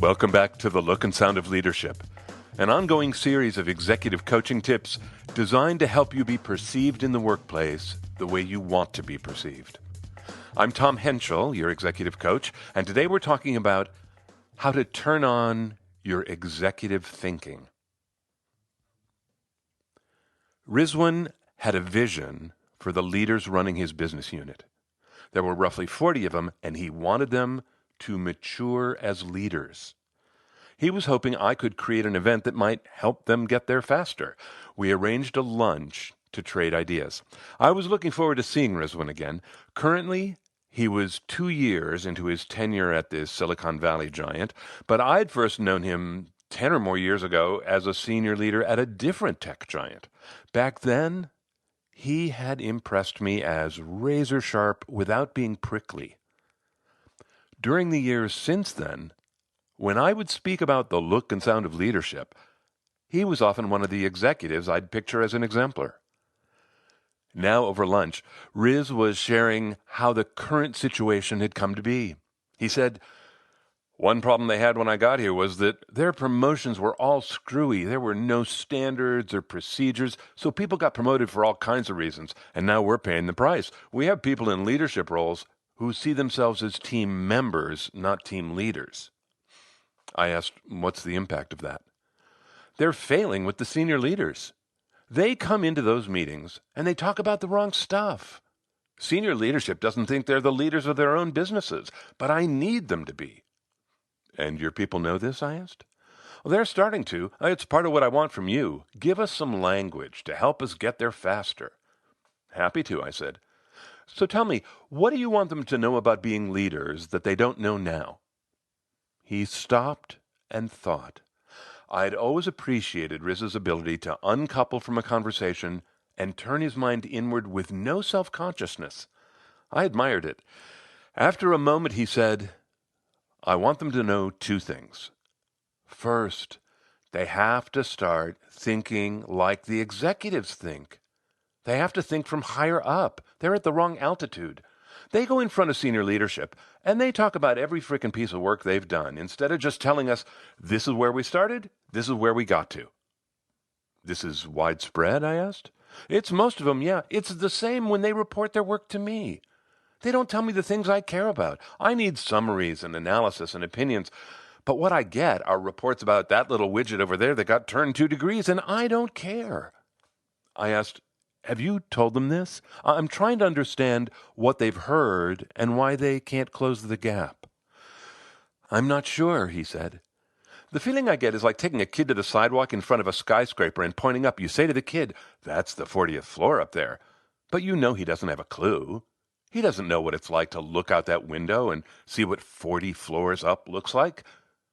Welcome back to The Look and Sound of Leadership, an ongoing series of executive coaching tips designed to help you be perceived in the workplace the way you want to be perceived. I'm Tom Henschel, your executive coach, and today we're talking about how to turn on your executive thinking. Rizwan had a vision for the leaders running his business unit. There were roughly 40 of them, and he wanted them to mature as leaders. He was hoping I could create an event that might help them get there faster. We arranged a lunch to trade ideas. I was looking forward to seeing Rizwan again. Currently, he was 2 years into his tenure at this Silicon Valley giant, but I'd first known him 10 or more years ago as a senior leader at a different tech giant. Back then, he had impressed me as razor sharp without being prickly. During the years since then, when I would speak about the look and sound of leadership, he was often one of the executives I'd picture as an exemplar. Now over lunch, Riz was sharing how the current situation had come to be. He said, one problem they had when I got here was that their promotions were all screwy. There were no standards or procedures, so people got promoted for all kinds of reasons, and now we're paying the price. We have people in leadership roles who see themselves as team members, not team leaders. I asked, what's the impact of that? They're failing with the senior leaders. They come into those meetings and they talk about the wrong stuff. Senior leadership doesn't think they're the leaders of their own businesses, but I need them to be. And your people know this, I asked? Well, they're starting to. It's part of what I want from you. Give us some language to help us get there faster. Happy to, I said. So tell me, what do you want them to know about being leaders that they don't know now? He stopped and thought. I'd always appreciated Riz's ability to uncouple from a conversation and turn his mind inward with no self-consciousness. I admired it. After a moment, he said, I want them to know 2 things. First, they have to start thinking like the executives think. They have to think from higher up. They're at the wrong altitude. They go in front of senior leadership, and they talk about every frickin' piece of work they've done, instead of just telling us, this is where we started, this is where we got to. This is widespread, I asked. It's most of them, yeah. It's the same when they report their work to me. They don't tell me the things I care about. I need summaries and analysis and opinions. But what I get are reports about that little widget over there that got turned 2 degrees, and I don't care. I asked, have you told them this? I'm trying to understand what they've heard and why they can't close the gap. I'm not sure, he said. The feeling I get is like taking a kid to the sidewalk in front of a skyscraper and pointing up. You say to the kid, that's the 40th floor up there. But you know he doesn't have a clue. He doesn't know what it's like to look out that window and see what 40 floors up looks like.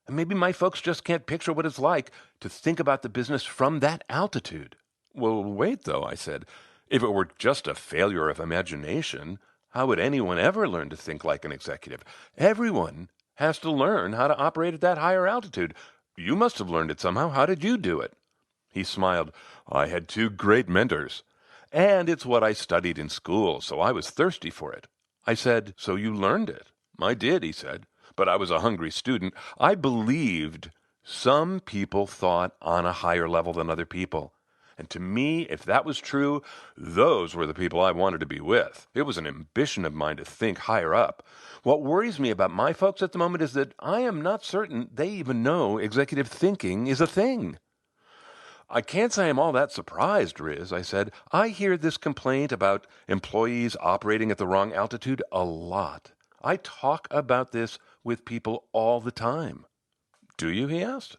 And maybe my folks just can't picture what it's like to think about the business from that altitude. Well, wait, though, I said. If it were just a failure of imagination, how would anyone ever learn to think like an executive? Everyone has to learn how to operate at that higher altitude. You must have learned it somehow. How did you do it? He smiled. I had 2 great mentors. And it's what I studied in school, so I was thirsty for it. I said, so you learned it? I did, he said. But I was a hungry student. I believed some people thought on a higher level than other people. And to me, if that was true, those were the people I wanted to be with. It was an ambition of mine to think higher up. What worries me about my folks at the moment is that I am not certain they even know executive thinking is a thing. I can't say I'm all that surprised, Riz, I said. I hear this complaint about employees operating at the wrong altitude a lot. I talk about this with people all the time. Do you? He asked.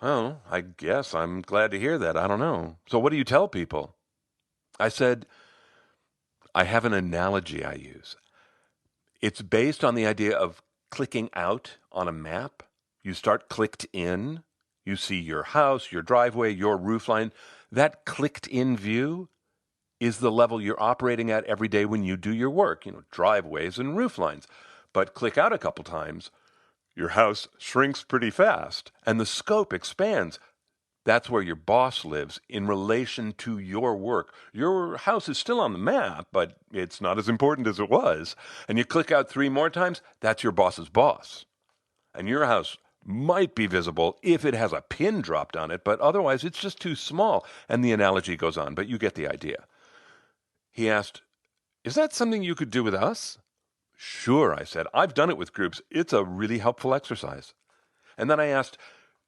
Oh, I guess I'm glad to hear that. I don't know. So what do you tell people? I said, I have an analogy I use. It's based on the idea of clicking out on a map. You start clicked in. You see your house, your driveway, your roofline. That clicked in view is the level you're operating at every day when you do your work, driveways and rooflines. But click out a couple times, your house shrinks pretty fast, and the scope expands. That's where your boss lives in relation to your work. Your house is still on the map, but it's not as important as it was. And you click out 3 more times, that's your boss's boss. And your house might be visible if it has a pin dropped on it, but otherwise it's just too small. And the analogy goes on, but you get the idea. He asked, "Is that something you could do with us?" "Sure," I said. "I've done it with groups. It's a really helpful exercise." And then I asked,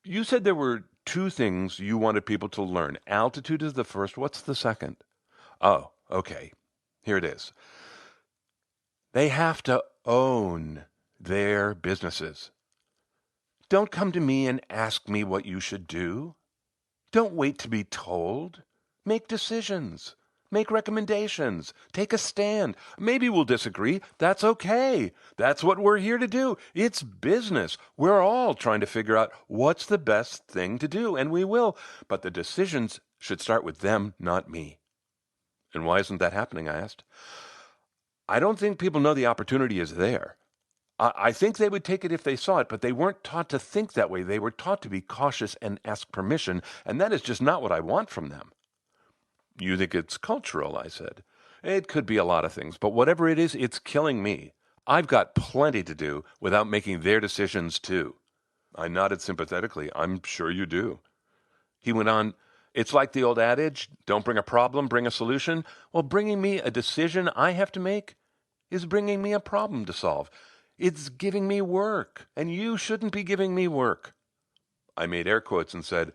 "You said there were two things you wanted people to learn. Altitude is the first. What's the second?" "Oh, okay. Here it is. They have to own their businesses. Don't come to me and ask me what you should do. Don't wait to be told. Make decisions. Make recommendations. Take a stand. Maybe we'll disagree. That's okay. That's what we're here to do. It's business. We're all trying to figure out what's the best thing to do, and we will. But the decisions should start with them, not me." "And why isn't that happening?" I asked. "I don't think people know the opportunity is there. I think they would take it if they saw it, but they weren't taught to think that way. They were taught to be cautious and ask permission, and that is just not what I want from them." "You think it's cultural?" I said. "It could be a lot of things, but whatever it is, it's killing me. I've got plenty to do without making their decisions too." I nodded sympathetically. "I'm sure you do." He went on, "It's like the old adage, don't bring a problem, bring a solution. Well, bringing me a decision I have to make is bringing me a problem to solve. It's giving me work, and you shouldn't be giving me work." I made air quotes and said,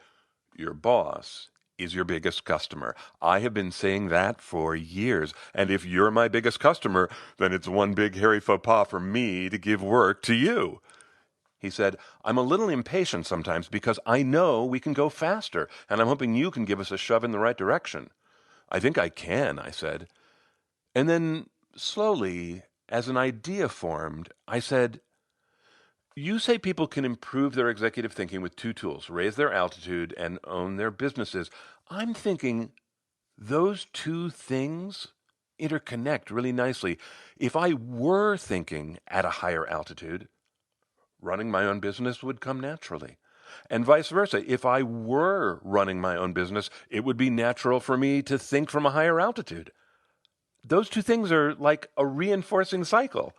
"Your boss is your biggest customer. I have been saying that for years, and if you're my biggest customer, then it's one big hairy faux pas for me to give work to you." He said, "I'm a little impatient sometimes because I know we can go faster, and I'm hoping you can give us a shove in the right direction." "I think I can," I said. And then, slowly, as an idea formed, I said, "You say people can improve their executive thinking with two tools, raise their altitude and own their businesses. I'm thinking those two things interconnect really nicely. If I were thinking at a higher altitude, running my own business would come naturally. And vice versa. If I were running my own business, it would be natural for me to think from a higher altitude. Those two things are like a reinforcing cycle."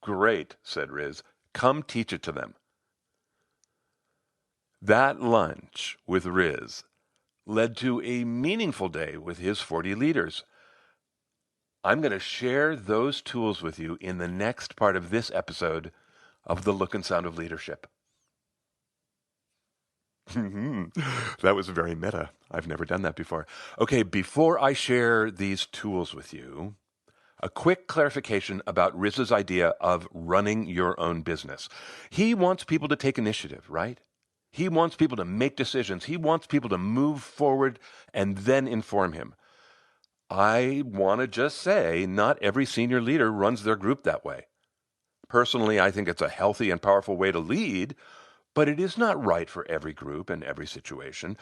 "Great," said Riz. "Come teach it to them." That lunch with Riz led to a meaningful day with his 40 leaders. I'm going to share those tools with you in the next part of this episode of The Look and Sound of Leadership. That was very meta. I've never done that before. Okay, before I share these tools with you, a quick clarification about Riz's idea of running your own business. He wants people to take initiative, right? He wants people to make decisions. He wants people to move forward and then inform him. I want to just say not every senior leader runs their group that way. Personally, I think it's a healthy and powerful way to lead, but it is not right for every group and every situation.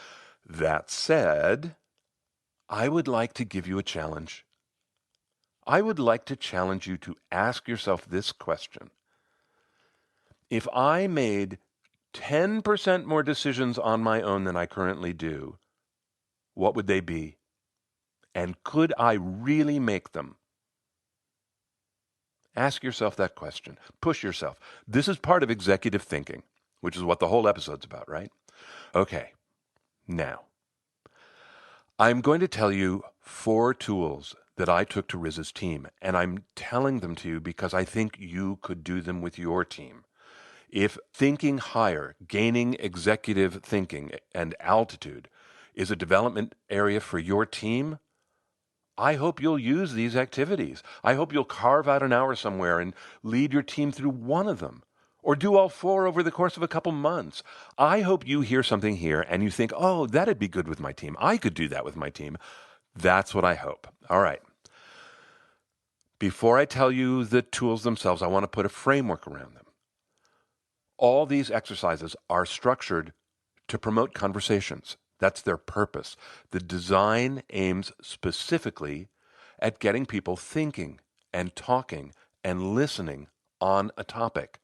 That said, I would like to give you a challenge. I would like to challenge you to ask yourself this question. If I made 10% more decisions on my own than I currently do, what would they be? And could I really make them? Ask yourself that question. Push yourself. This is part of executive thinking, which is what the whole episode's about, right? Okay, now, I'm going to tell you 4 tools that I took to Riz's team, and I'm telling them to you because I think you could do them with your team. If thinking higher, gaining executive thinking and altitude is a development area for your team, I hope you'll use these activities. I hope you'll carve out an hour somewhere and lead your team through one of them, or do all 4 over the course of a couple months. I hope you hear something here and you think, oh, that'd be good with my team. I could do that with my team. That's what I hope. All right. Before I tell you the tools themselves, I want to put a framework around them. All these exercises are structured to promote conversations. That's their purpose. The design aims specifically at getting people thinking and talking and listening on a topic.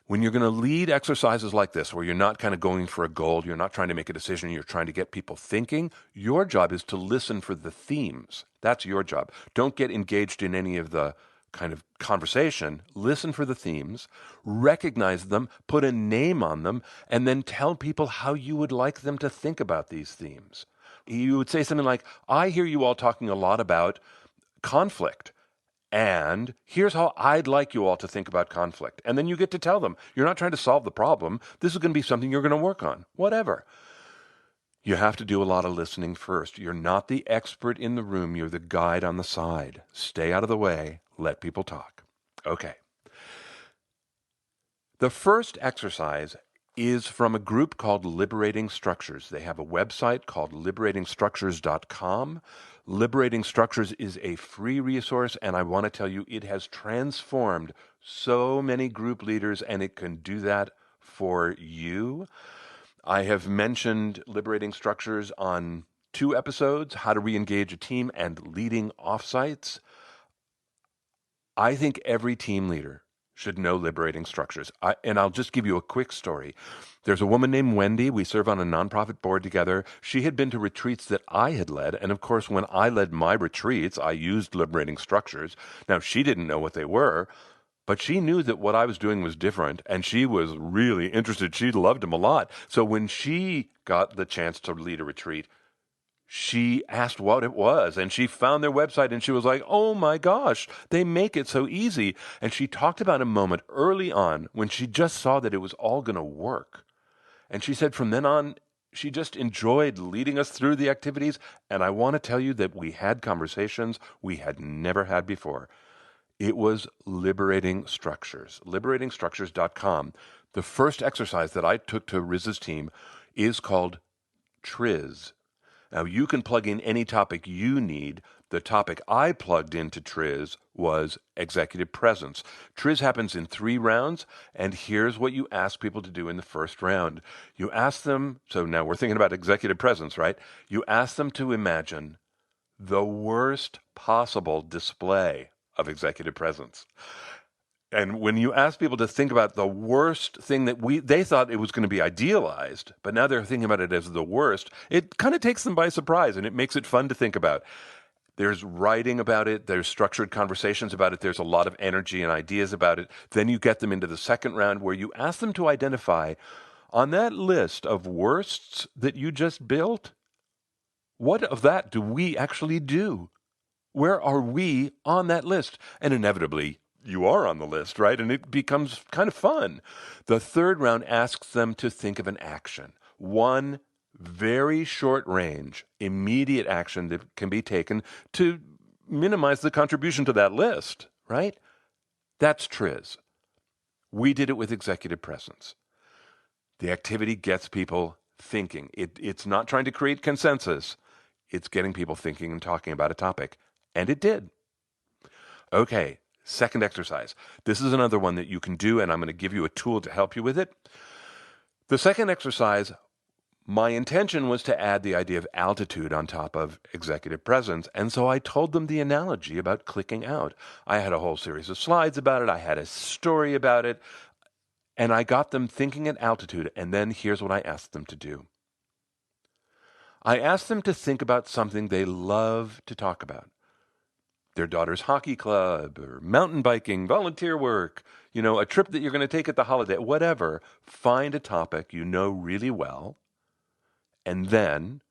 When you're going to lead exercises like this, where you're not kind of going for a goal, you're not trying to make a decision, you're trying to get people thinking, your job is to listen for the themes. That's your job. Don't get engaged in any of the kind of conversation, listen for the themes, recognize them, put a name on them, and then tell people how you would like them to think about these themes. You would say something like, I hear you all talking a lot about conflict. And here's how I'd like you all to think about conflict. And then you get to tell them, you're not trying to solve the problem. This is going to be something you're going to work on, whatever. You have to do a lot of listening first. You're not the expert in the room. You're the guide on the side. Stay out of the way. Let people talk. Okay. The first exercise is from a group called Liberating Structures. They have a website called liberatingstructures.com. Liberating Structures is a free resource, and I want to tell you, it has transformed so many group leaders, and it can do that for you. I have mentioned Liberating Structures on 2 episodes, How to Re-engage a Team and Leading Offsites. I think every team leader should know Liberating Structures. And I'll just give you a quick story. There's a woman named Wendy. We serve on a nonprofit board together. She had been to retreats that I had led. And of course, when I led my retreats, I used Liberating Structures. Now, she didn't know what they were, but she knew that what I was doing was different, and she was really interested. She loved them a lot. So when she got the chance to lead a retreat, she asked what it was, and she found their website, and she was like, oh my gosh, they make it so easy. And she talked about a moment early on when she just saw that it was all going to work. And she said from then on, she just enjoyed leading us through the activities. And I want to tell you that we had conversations we had never had before. It was Liberating Structures, liberatingstructures.com. The first exercise that I took to Riz's team is called Triz. Now, you can plug in any topic you need. The topic I plugged into Triz was executive presence. Triz happens in 3 rounds, and here's what you ask people to do in the first round. You ask them, so now we're thinking about executive presence, right? You ask them to imagine the worst possible display of executive presence. And when you ask people to think about the worst thing that they thought it was going to be idealized, but now they're thinking about it as the worst, it kind of takes them by surprise, and it makes it fun to think about. There's writing about it. There's structured conversations about it. There's a lot of energy and ideas about it. Then you get them into the second round where you ask them to identify on that list of worsts that you just built, what of that do we actually do? Where are we on that list? And inevitably, you are on the list, right? And it becomes kind of fun. The third round asks them to think of an action. One very short range, immediate action that can be taken to minimize the contribution to that list, right? That's Triz. We did it with executive presence. The activity gets people thinking. It's not trying to create consensus. It's getting people thinking and talking about a topic. And it did. Okay, second exercise. This is another one that you can do, and I'm going to give you a tool to help you with it. The second exercise, my intention was to add the idea of altitude on top of executive presence, and so I told them the analogy about clicking out. I had a whole series of slides about it. I had a story about it, and I got them thinking at altitude, and then here's what I asked them to do. I asked them to think about something they love to talk about. Their daughter's hockey club, or mountain biking, volunteer work, a trip that you're going to take at the holiday, whatever. Find a topic you know really well. And then,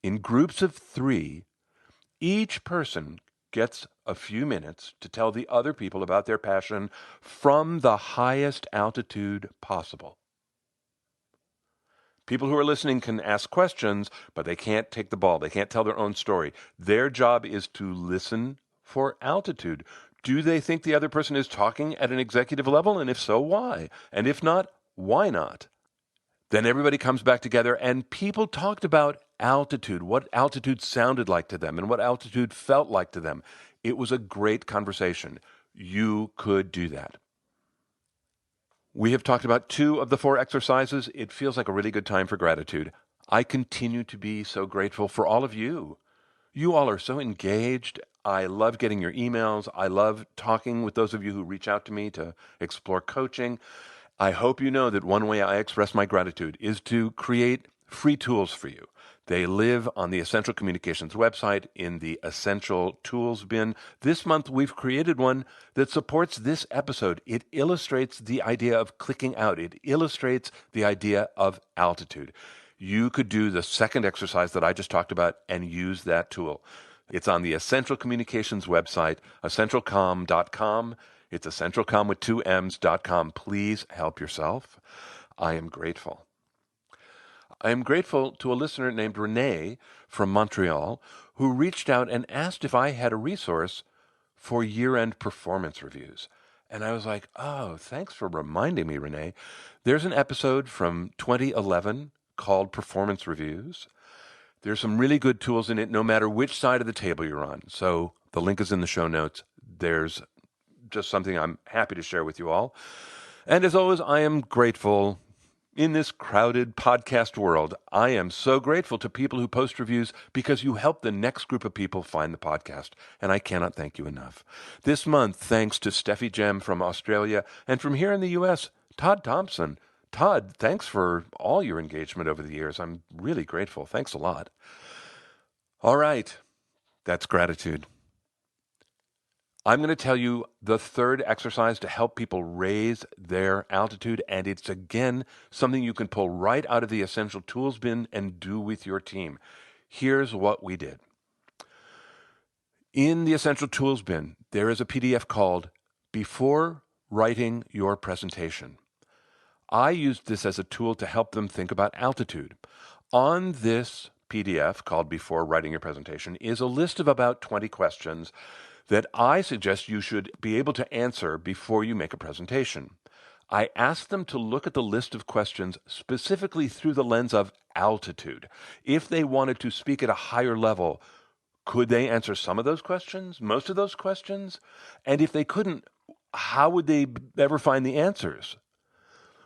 in groups of 3, each person gets a few minutes to tell the other people about their passion from the highest altitude possible. People who are listening can ask questions, but they can't take the ball. They can't tell their own story. Their job is to listen for altitude. Do they think the other person is talking at an executive level? And if so, why? And if not, why not? Then everybody comes back together, and people talked about altitude, what altitude sounded like to them, and what altitude felt like to them. It was a great conversation. You could do that. We have talked about 2 of the 4 exercises. It feels like a really good time for gratitude. I continue to be so grateful for all of you. You all are so engaged. I love getting your emails. I love talking with those of you who reach out to me to explore coaching. I hope you know that one way I express my gratitude is to create free tools for you. They live on the Essential Communications website in the Essential Tools bin. This month, we've created one that supports this episode. It illustrates the idea of clicking out. It illustrates the idea of altitude. You could do the second exercise that I just talked about and use that tool. It's on the Essential Communications website, essentialcomm.com. It's essentialcomm with 2 M's.com. Please help yourself. I am grateful. I am grateful to a listener named Renee from Montreal who reached out and asked if I had a resource for year-end performance reviews. And I was like, oh, thanks for reminding me, Renee. There's an episode from 2011 called Performance Reviews. There's some really good tools in it no matter which side of the table you're on. So the link is in the show notes. There's just something I'm happy to share with you all. And as always, I am grateful. In this crowded podcast world, I am so grateful to people who post reviews because you help the next group of people find the podcast, and I cannot thank you enough. This month, thanks to Steffi Jem from Australia, and from here in the U.S., Todd Thompson. Todd, thanks for all your engagement over the years. I'm really grateful. Thanks a lot. All right, that's gratitude. I'm going to tell you the third exercise to help people raise their altitude, and it's, again, something you can pull right out of the Essential Tools bin and do with your team. Here's what we did. In the Essential Tools bin, there is a PDF called Before Writing Your Presentation. I used this as a tool to help them think about altitude. On this PDF called Before Writing Your Presentation is a list of about 20 questions that I suggest you should be able to answer before you make a presentation. I asked them to look at the list of questions specifically through the lens of altitude. If they wanted to speak at a higher level, could they answer some of those questions, most of those questions? And if they couldn't, how would they ever find the answers?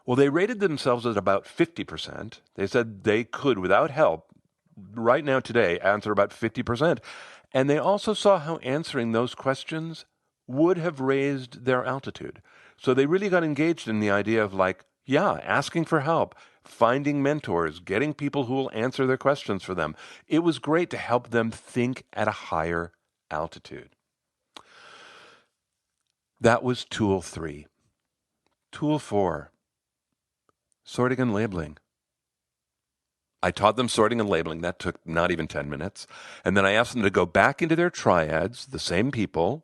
Well, they rated themselves at about 50%. They said they could, without help, right now today, answer about 50%. And they also saw how answering those questions would have raised their altitude. So they really got engaged in the idea of asking for help, finding mentors, getting people who will answer their questions for them. It was great to help them think at a higher altitude. That was tool 3. Tool 4, sorting and labeling. I taught them sorting and labeling. That took not even 10 minutes. And then I asked them to go back into their triads, the same people,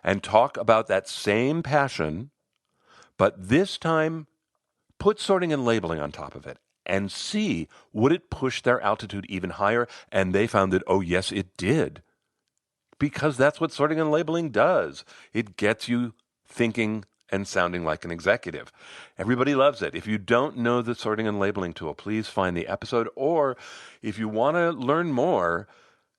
and talk about that same passion, but this time put sorting and labeling on top of it and see, would it push their altitude even higher? And they found that, oh, yes, it did. Because that's what sorting and labeling does. It gets you thinking and sounding like an executive. Everybody loves it. If you don't know the sorting and labeling tool, please find the episode. Or if you want to learn more,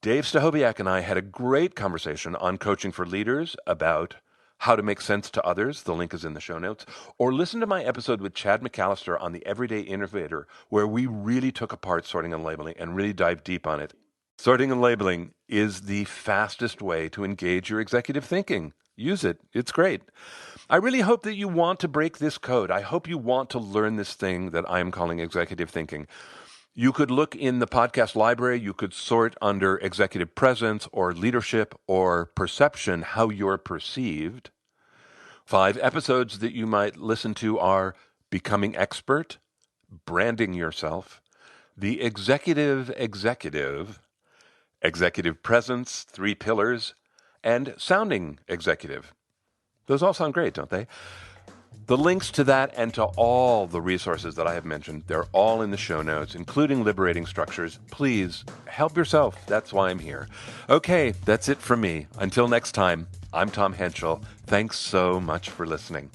Dave Stachowiak and I had a great conversation on coaching for leaders about how to make sense to others. The link is in the show notes. Or listen to my episode with Chad McAllister on the Everyday Innovator, where we really took apart sorting and labeling and really dived deep on it. Sorting and labeling is the fastest way to engage your executive thinking. Use it. It's great. I really hope that you want to break this code. I hope you want to learn this thing that I'm calling executive thinking. You could look in the podcast library. You could sort under executive presence or leadership or perception, how you're perceived. 5 episodes that you might listen to are Becoming Expert, Branding Yourself, The Executive, Executive Presence, 3 Pillars, and Sounding Executive. Those all sound great, don't they? The links to that and to all the resources that I have mentioned, they're all in the show notes, including Liberating Structures. Please help yourself. That's why I'm here. Okay, that's it from me. Until next time, I'm Tom Henschel. Thanks so much for listening.